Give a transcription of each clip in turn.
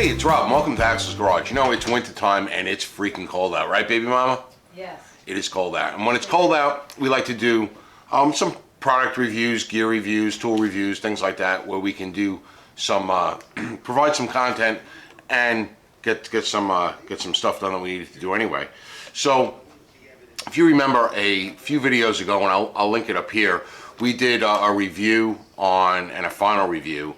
Hey, it's Rob. Welcome to Axel's Garage. You know, it's winter time and it's freaking cold out, right, baby mama? Yes. It is cold out. And when it's cold out, we like to do some product reviews, gear reviews, tool reviews, things like that, where we can do some, provide some content and get some stuff done that we needed to do anyway. So, if you remember a few videos ago, and I'll link it up here, we did a review on, and a final review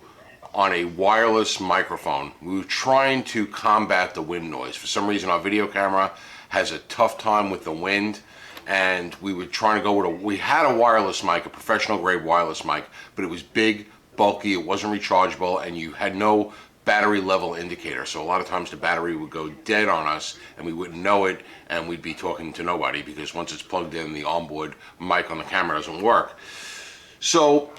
on a wireless microphone. We were trying to combat the wind noise. For some reason, our video camera has a tough time with the wind, and we were trying to go with we had a wireless mic, a professional grade wireless mic, but it was big, bulky, it wasn't rechargeable, and you had no battery level indicator. So a lot of times the battery would go dead on us and we wouldn't know it, and we'd be talking to nobody because once it's plugged in, the onboard mic on the camera doesn't work. So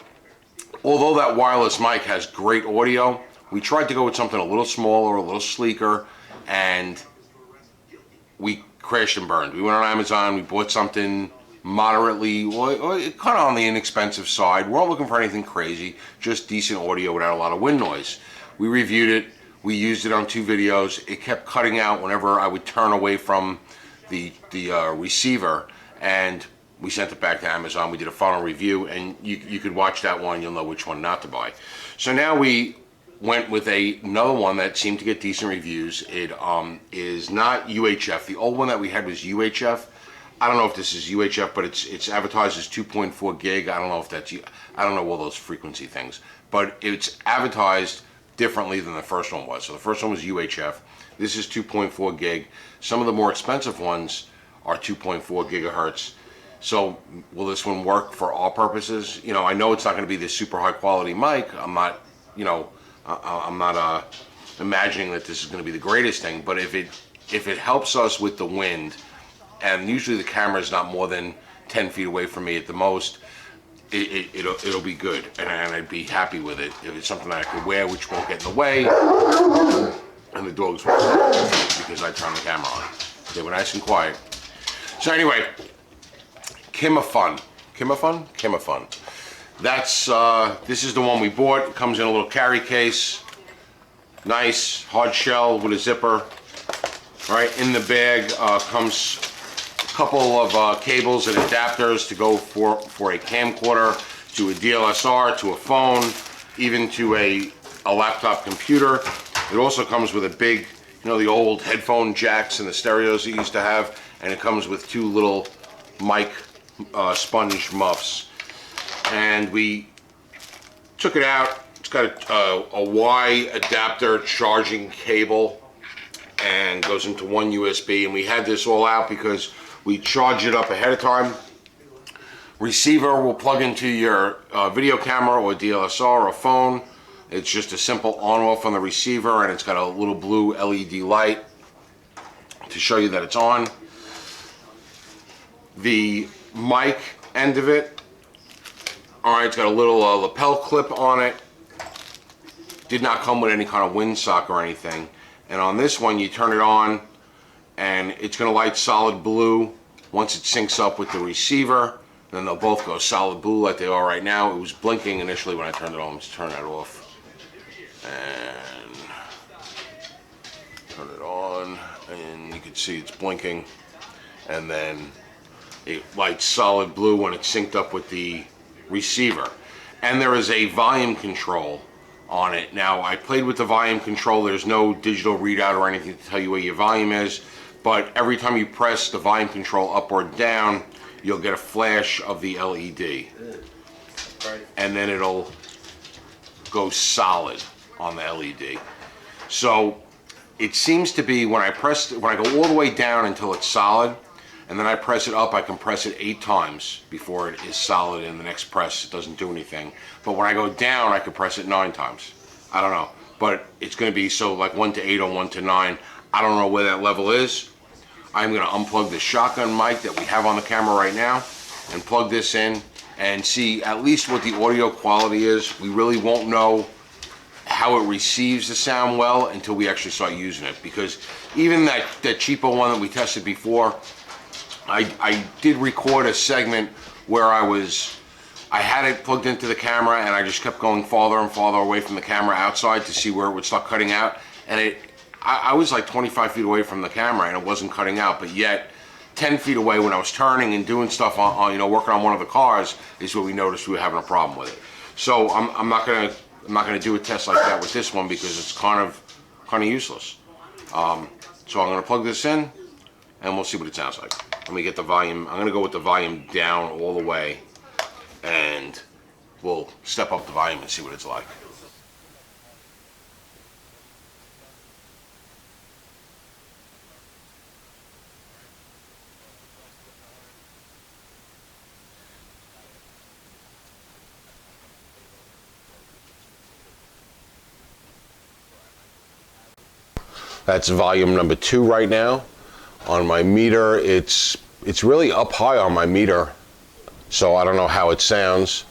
although that wireless mic has great audio, we tried to go with something a little smaller, a little sleeker, and we crashed and burned. We went on Amazon, we bought something moderately, kind of on the inexpensive side. We weren't looking for anything crazy, just decent audio without a lot of wind noise. We reviewed it, we used it on 2 videos. It kept cutting out whenever I would turn away from the receiver, and we sent it back to Amazon. We did a final review, and you could watch that one, you'll know which one not to buy. So now we went with another one that seemed to get decent reviews. It is not UHF. The old one that we had was UHF. I don't know if this is UHF, but it's advertised as 2.4 gig. I don't know if that's, I don't know all those frequency things, but it's advertised differently than the first one was. So the first one was UHF. This is 2.4 gig. Some of the more expensive ones are 2.4 gigahertz. So will this one work for all purposes? You know, I know it's not going to be this super high quality mic. I'm not, you know, I'm not imagining that this is going to be the greatest thing. But if it helps us with the wind, and usually the camera is not more than 10 feet away from me at the most, it'll be good, and I'd be happy with it. If it's something I could wear, which won't get in the way, and the dogs won't because I turn the camera on. They were nice and quiet. So anyway, KIMAFUN. That's this is the one we bought. It comes in a little carry case, nice hard shell with a zipper. Right in the bag comes a couple of cables and adapters to go for a camcorder, to a DSLR, to a phone, even to a laptop computer. It also comes with a big, you know, the old headphone jacks and the stereos that you used to have, and it comes with 2 little mic sponge muffs. And we took it out. It's got a Y adapter charging cable and goes into one USB, and we had this all out because we charge it up ahead of time. Receiver will plug into your video camera or DSLR or phone. It's just a simple on-off on the receiver, and it's got a little blue LED light to show you that it's on. The mic end of it, alright, it's got a little lapel clip on it. Did not come with any kind of windsock or anything. And on this one, you turn it on, and it's going to light solid blue once it syncs up with the receiver. Then they'll both go solid blue like they are right now. It was blinking initially when I turned it on. Let's turn that off. And turn it on, and you can see it's blinking. And then it lights solid blue when it's synced up with the receiver. And there is a volume control on it. Now, I played with the volume control. There's no digital readout or anything to tell you where your volume is, but every time you press the volume control up or down, you'll get a flash of the LED. And then it'll go solid on the LED. So it seems to be when I go all the way down until it's solid, and then I press it up, I can press it 8 times before it is solid, and the next press it doesn't do anything. But when I go down, I can press it 9 times. I don't know, but it's going to be so like 1 to 8 or 1 to 9. I don't know where that level is. I'm going to unplug the shotgun mic that we have on the camera right now and plug this in and see at least what the audio quality is. We really won't know how it receives the sound well until we actually start using it, because even that cheapo one that we tested before, I did record a segment where I had it plugged into the camera, and I just kept going farther and farther away from the camera outside to see where it would start cutting out, and I was like 25 feet away from the camera and it wasn't cutting out, but yet 10 feet away when I was turning and doing stuff on you know, working on one of the cars is where we noticed we were having a problem with it. So I'm not gonna do a test like that with this one because it's kind of useless. So I'm gonna plug this in and we'll see what it sounds like. Let me get the volume. I'm gonna go with the volume down all the way, and we'll step up the volume and see what it's like. That's volume number 2 right now. On my meter, it's really up high on my meter, so I don't know how it sounds.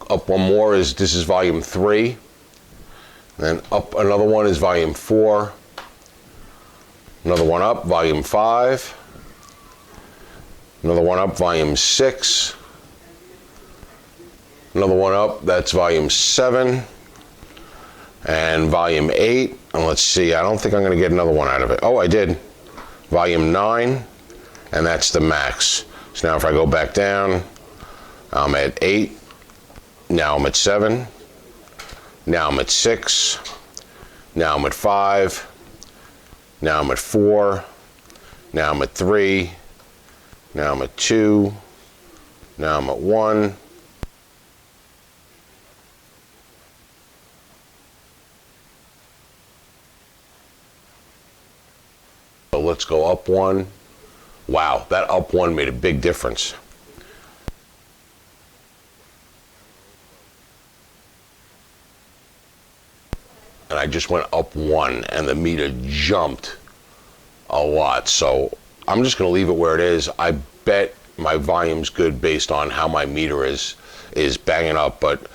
Up one more this is volume 3. Then up another one is volume 4. Another one up, volume 5. Another one up, volume 6. Another one up, that's volume 7. And volume 8, and let's see, I don't think I'm going to get another one out of it. Oh, I did. Volume 9, and that's the max. So now if I go back down, I'm at 8, now I'm at 7, now I'm at 6, now I'm at 5, now I'm at 4, now I'm at 3, now I'm at 2, now I'm at 1, so let's go up 1. Wow, that up 1 made a big difference. And I just went up 1 and the meter jumped a lot. So I'm just gonna leave it where it is. I bet my volume's good based on how my meter is banging up, but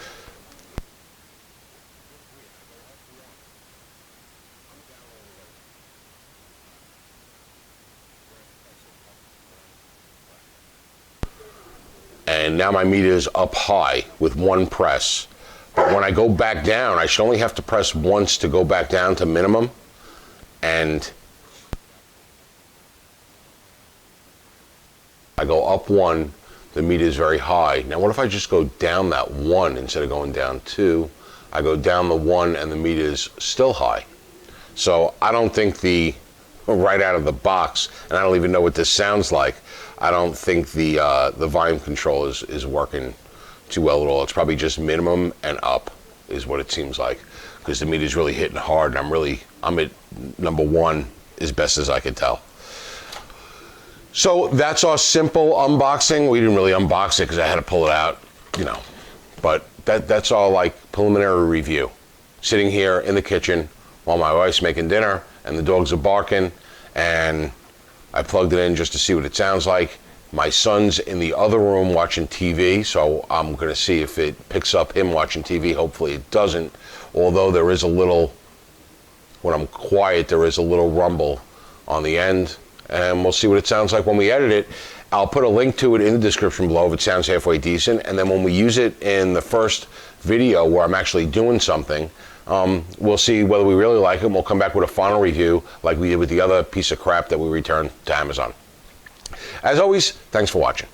and now my meter is up high with 1 press. But when I go back down, I should only have to press once to go back down to minimum. And I go up 1, the meter is very high. Now what if I just go down that 1 instead of going down 2? I go down the 1 and the meter is still high. So I don't think right out of the box, and I don't even know what this sounds like, I don't think the volume control is working too well at all. It's probably just minimum and up is what it seems like, because the meter's really hitting hard, and I'm at number 1 as best as I could tell. So that's our simple unboxing. We didn't really unbox it because I had to pull it out, you know, but that's all like preliminary review. Sitting here in the kitchen while my wife's making dinner and the dogs are barking, and I plugged it in just to see what it sounds like. My son's in the other room watching TV, so I'm going to see if it picks up him watching TV. Hopefully it doesn't, although there is a little, when I'm quiet, there is a little rumble on the end, and we'll see what it sounds like when we edit it. I'll put a link to it in the description below if it sounds halfway decent, and then when we use it in the first video where I'm actually doing something, we'll see whether we really like it, and we'll come back with a final review like we did with the other piece of crap that we returned to Amazon. As always, thanks for watching.